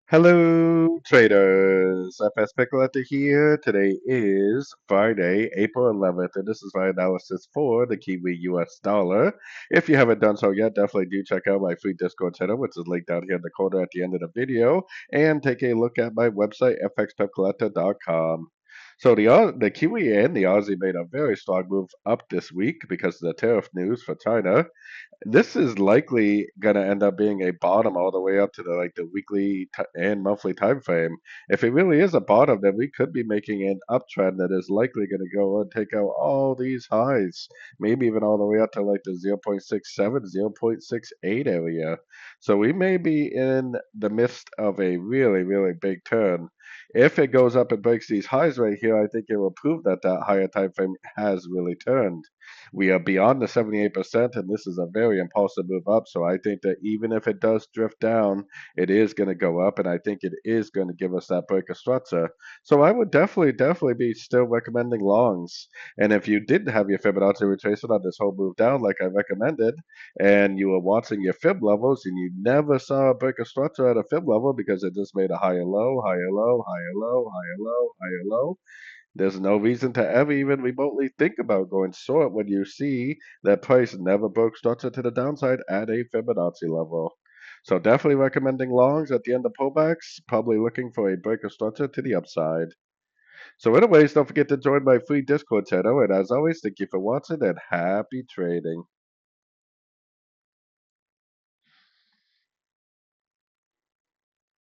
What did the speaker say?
Hello, traders. FX Pip Collector here. Today is Friday, April 11th, and this is my analysis for the Kiwi US dollar. If you haven't done so yet, definitely do check out my free Discord channel, which is linked down here in the corner at the end of the video, and take a look at my website, fxpipcollector.com. So the Kiwi and the Aussie made a very strong move up this week because of the tariff news for China. This is likely going to end up being a bottom all the way up to the weekly and monthly time frame. If it really is a bottom, then we could be making an uptrend that is likely going to go and take out all these highs, maybe even all the way up to like the 0.67, 0.68 area. So we may be in the midst of a really, really big turn. If it goes up and breaks these highs right here, I think it will prove that that higher time frame has really turned. We are beyond the 78%, and this is a very impulsive move up. So I think that even if it does drift down, it is going to go up, and I think it is going to give us that break of structure. So I would definitely be still recommending longs. And if you didn't have your Fibonacci retracement on this whole move down, like I recommended, and you were watching your fib levels and you never saw a break of structure at a fib level because it just made a higher low, higher low, higher low, higher low, higher low, there's no reason to ever even remotely think about going short when you see that price never broke structure to the downside at a Fibonacci level. So definitely recommending longs at the end of pullbacks, probably looking for a break of structure to the upside. So anyways, don't forget to join my free Discord channel, and as always, thank you for watching and happy trading.